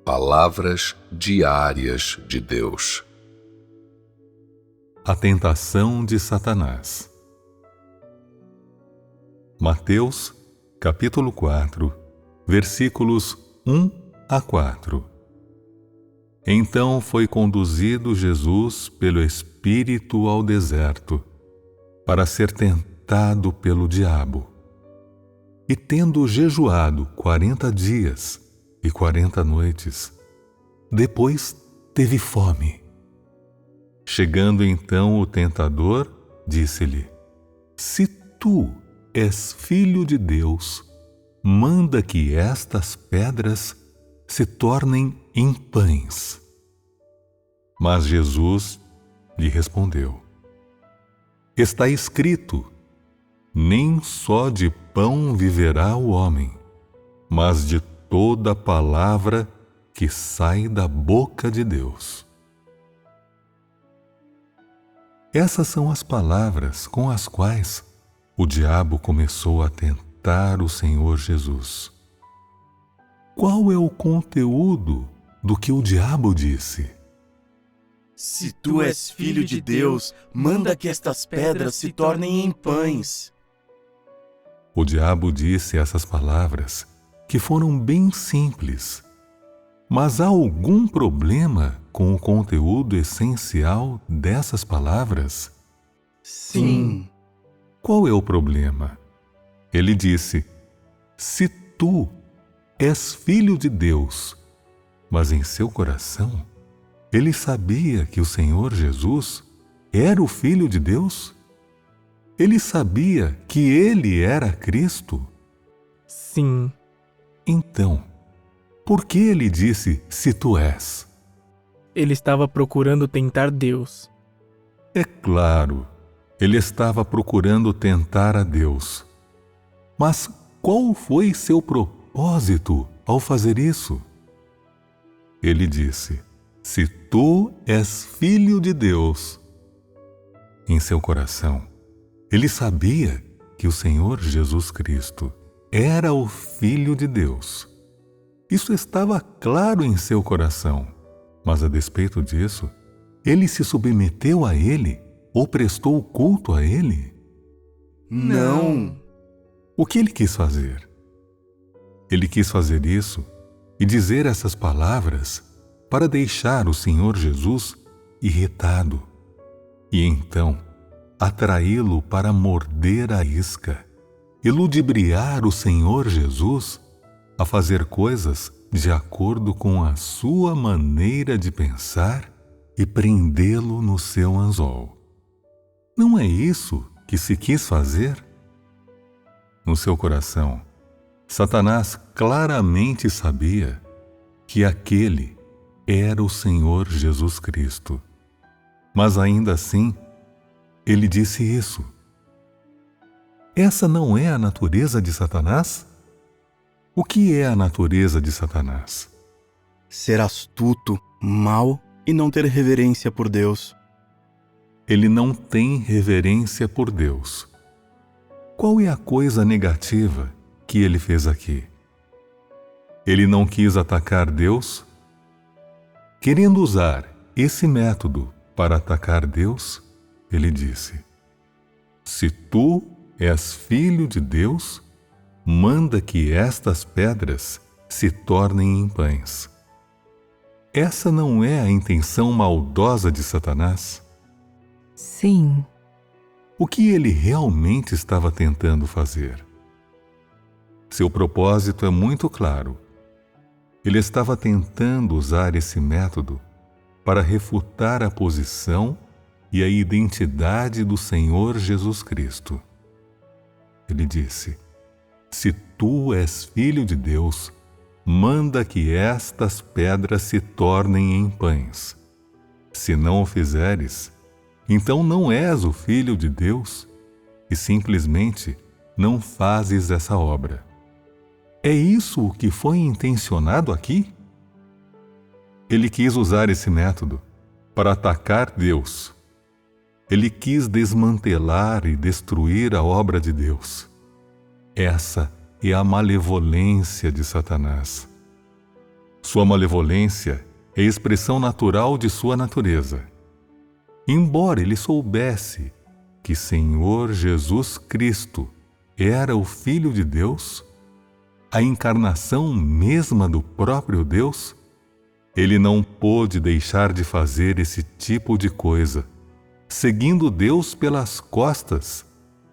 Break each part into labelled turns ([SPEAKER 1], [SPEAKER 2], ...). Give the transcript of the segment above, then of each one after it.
[SPEAKER 1] Palavras diárias de Deus.
[SPEAKER 2] A tentação de Satanás. Mateus, capítulo 4, versículos 1 a 4. Então foi conduzido Jesus pelo Espírito ao deserto, para ser tentado pelo diabo. E tendo jejuado 40 dias e 40 noites, depois teve fome. Chegando então o tentador, disse-lhe: Se tu és filho de Deus, manda que estas pedras se tornem em pães. Mas Jesus lhe respondeu: Está escrito: nem só de pão viverá o homem, mas de toda palavra que sai da boca de Deus. Essas são as palavras com as quais o diabo começou a tentar o Senhor Jesus. Qual é o conteúdo do que o diabo disse?
[SPEAKER 3] Se tu és filho de Deus, manda que estas pedras se tornem em pães.
[SPEAKER 2] O diabo disse essas palavras que foram bem simples. Mas há algum problema com o conteúdo essencial dessas palavras?
[SPEAKER 3] Sim.
[SPEAKER 2] Qual é o problema? Ele disse: Se tu és filho de Deus, mas em seu coração ele sabia que o Senhor Jesus era o Filho de Deus? Ele sabia que ele era Cristo?
[SPEAKER 4] Sim.
[SPEAKER 2] Então, por que ele disse se tu és?
[SPEAKER 4] Ele estava procurando tentar Deus.
[SPEAKER 2] É claro, ele estava procurando tentar a Deus. Mas qual foi seu propósito ao fazer isso? Ele disse: Se tu és filho de Deus. Em seu coração, ele sabia que o Senhor Jesus Cristo era o Filho de Deus. Isso estava claro em seu coração, mas a despeito disso, ele se submeteu a ele ou prestou culto a ele?
[SPEAKER 3] Não.
[SPEAKER 2] O que ele quis fazer? Ele quis fazer isso e dizer essas palavras para deixar o Senhor Jesus irritado e então atraí-lo para morder a isca e ludibriar o Senhor Jesus a fazer coisas de acordo com a sua maneira de pensar e prendê-lo no seu anzol. Não é isso que se quis fazer? No seu coração, Satanás claramente sabia que aquele era o Senhor Jesus Cristo. Mas ainda assim, ele disse isso. Essa não é a natureza de Satanás? O que é a natureza de Satanás?
[SPEAKER 3] Ser astuto, mau e não ter reverência por Deus.
[SPEAKER 2] Ele não tem reverência por Deus. Qual é a coisa negativa que ele fez aqui? Ele não quis atacar Deus? Querendo usar esse método para atacar Deus, ele disse: Se tu és filho de Deus, manda que estas pedras se tornem em pães. Essa não é a intenção maldosa de Satanás?
[SPEAKER 5] Sim.
[SPEAKER 2] O que ele realmente estava tentando fazer? Seu propósito é muito claro. Ele estava tentando usar esse método para refutar a posição e a identidade do Senhor Jesus Cristo. Ele disse: Se tu és filho de Deus, manda que estas pedras se tornem em pães. Se não o fizeres, então não és o Filho de Deus e simplesmente não fazes essa obra. É isso o que foi intencionado aqui? Ele quis usar esse método para atacar Deus. Ele quis desmantelar e destruir a obra de Deus. Essa é a malevolência de Satanás. Sua malevolência é expressão natural de sua natureza. Embora ele soubesse que Senhor Jesus Cristo era o Filho de Deus, a encarnação mesma do próprio Deus, ele não pôde deixar de fazer esse tipo de coisa, seguindo Deus pelas costas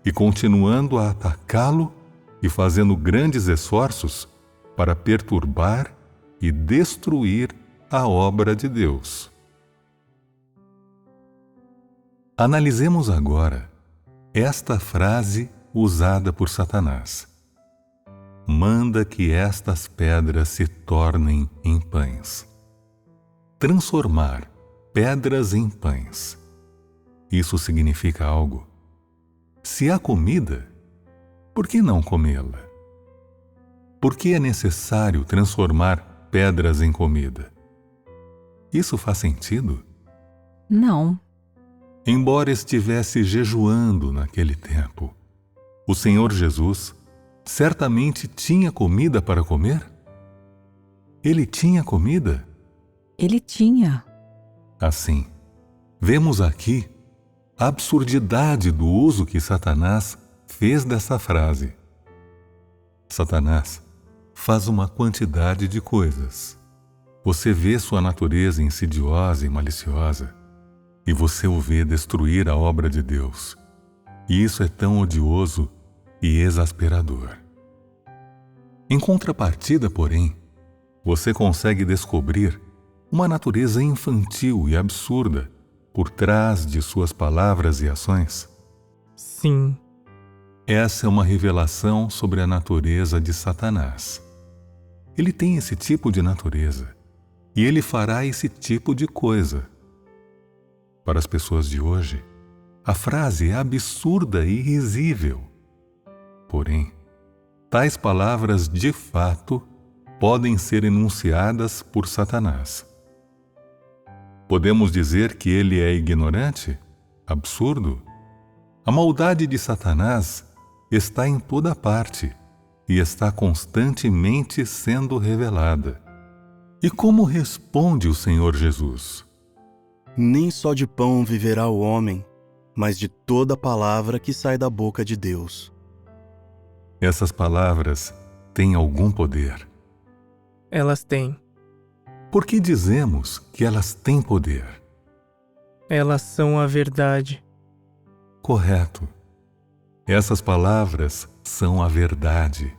[SPEAKER 2] e continuando a atacá-lo e fazendo grandes esforços para perturbar e destruir a obra de Deus. Analisemos agora esta frase usada por Satanás: manda que estas pedras se tornem em pães. Transformar pedras em pães. Isso significa algo. Se há comida, por que não comê-la? Por que é necessário transformar pedras em comida? Isso faz sentido?
[SPEAKER 5] Não.
[SPEAKER 2] Embora estivesse jejuando naquele tempo, o Senhor Jesus certamente tinha comida para comer? Ele tinha comida?
[SPEAKER 5] Ele tinha.
[SPEAKER 2] Assim, vemos aqui a absurdidade do uso que Satanás fez dessa frase. Satanás faz uma quantidade de coisas. Você vê sua natureza insidiosa e maliciosa, e você o vê destruir a obra de Deus. E isso é tão odioso e exasperador. Em contrapartida, porém, você consegue descobrir uma natureza infantil e absurda por trás de suas palavras e ações?
[SPEAKER 4] Sim.
[SPEAKER 2] Essa é uma revelação sobre a natureza de Satanás. Ele tem esse tipo de natureza, e ele fará esse tipo de coisa. Para as pessoas de hoje, a frase é absurda e risível. Porém, tais palavras de fato podem ser enunciadas por Satanás. Podemos dizer que ele é ignorante? Absurdo? A maldade de Satanás está em toda parte e está constantemente sendo revelada. E como responde o Senhor Jesus?
[SPEAKER 3] Nem só de pão viverá o homem, mas de toda palavra que sai da boca de Deus.
[SPEAKER 2] Essas palavras têm algum poder.
[SPEAKER 4] Elas têm.
[SPEAKER 2] Por que dizemos que elas têm poder?
[SPEAKER 4] Elas são a verdade.
[SPEAKER 2] Correto. Essas palavras são a verdade.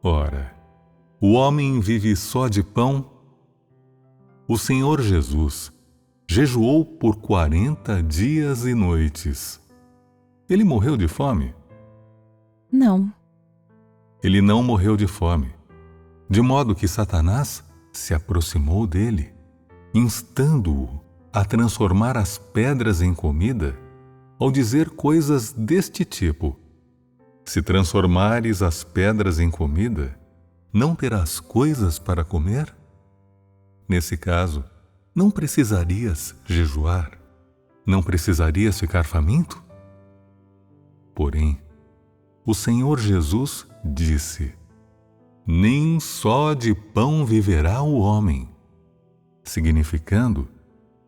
[SPEAKER 2] Ora, o homem vive só de pão? O Senhor Jesus jejuou por 40 dias e noites. Ele morreu de fome?
[SPEAKER 5] Não.
[SPEAKER 2] Ele não morreu de fome, de modo que Satanás se aproximou dele, instando-o a transformar as pedras em comida, ao dizer coisas deste tipo: se transformares as pedras em comida, não terás coisas para comer? Nesse caso, não precisarias jejuar? Não precisarias ficar faminto? Porém, o Senhor Jesus disse: nem só de pão viverá o homem, significando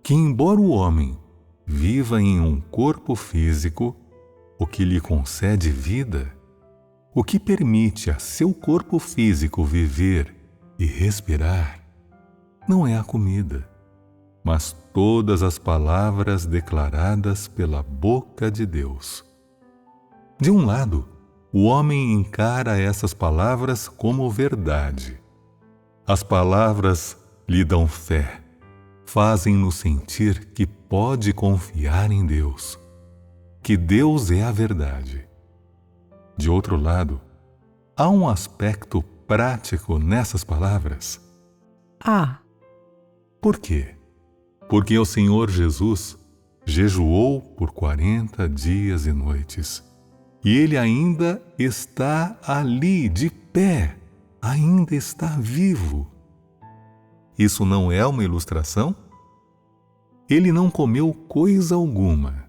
[SPEAKER 2] que, embora o homem viva em um corpo físico, o que lhe concede vida, o que permite a seu corpo físico viver e respirar, não é a comida, mas todas as palavras declaradas pela boca de Deus. De um lado, o homem encara essas palavras como verdade. As palavras lhe dão fé, fazem-no sentir que pode confiar em Deus, que Deus é a verdade. De outro lado, há um aspecto prático nessas palavras. Por quê? Porque o Senhor Jesus jejuou por 40 dias e noites. E ele ainda está ali, de pé, ainda está vivo. Isso não é uma ilustração? Ele não comeu coisa alguma,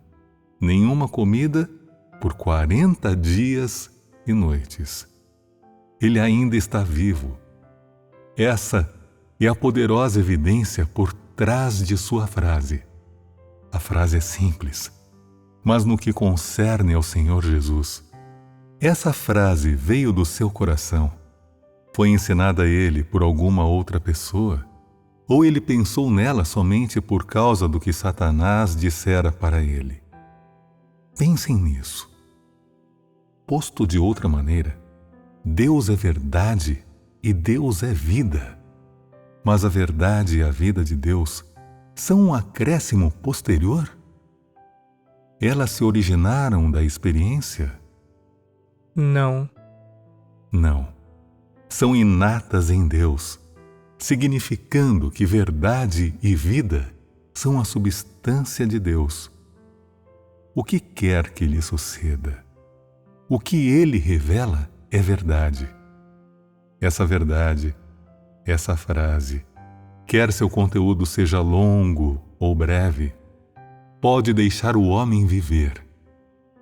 [SPEAKER 2] nenhuma comida, por 40 dias e noites. Ele ainda está vivo. Essa e a poderosa evidência por trás de sua frase. A frase é simples, mas no que concerne ao Senhor Jesus, essa frase veio do seu coração. Foi ensinada a ele por alguma outra pessoa? Ou ele pensou nela somente por causa do que Satanás dissera para ele? Pensem nisso. Posto de outra maneira, Deus é verdade e Deus é vida. Mas a verdade e a vida de Deus são um acréscimo posterior? Elas se originaram da experiência?
[SPEAKER 4] Não.
[SPEAKER 2] Não. São inatas em Deus, significando que verdade e vida são a substância de Deus. O que quer que lhe suceda, o que Ele revela é verdade. Essa verdade, essa frase, quer seu conteúdo seja longo ou breve, pode deixar o homem viver,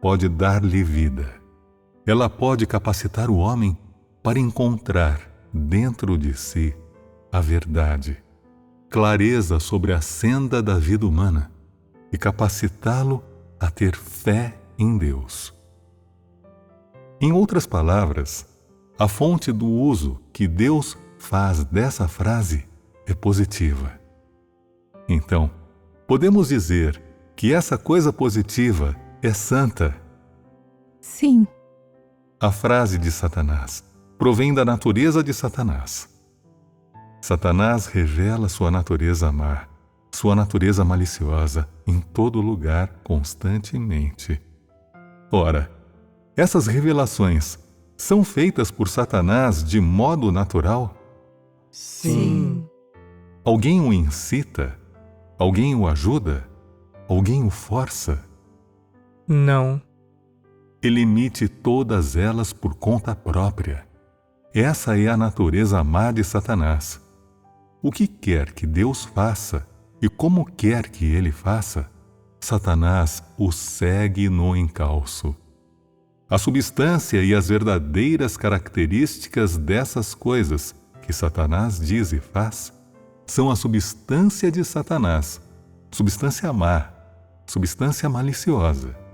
[SPEAKER 2] pode dar-lhe vida. Ela pode capacitar o homem para encontrar dentro de si a verdade, clareza sobre a senda da vida humana e capacitá-lo a ter fé em Deus. Em outras palavras, a fonte do uso que Deus faz dessa frase é positiva. Então, podemos dizer que essa coisa positiva é santa.
[SPEAKER 5] Sim.
[SPEAKER 2] A frase de Satanás provém da natureza de Satanás. Satanás revela sua natureza má, sua natureza maliciosa em todo lugar constantemente. Ora, essas revelações são feitas por Satanás de modo natural?
[SPEAKER 4] Sim.
[SPEAKER 2] Alguém o incita? Alguém o ajuda? Alguém o força?
[SPEAKER 4] Não.
[SPEAKER 2] Ele emite todas elas por conta própria. Essa é a natureza má de Satanás. O que quer que Deus faça e como quer que ele faça, Satanás o segue no encalço. A substância e as verdadeiras características dessas coisas que Satanás diz e faz são a substância de Satanás, substância má, substância maliciosa.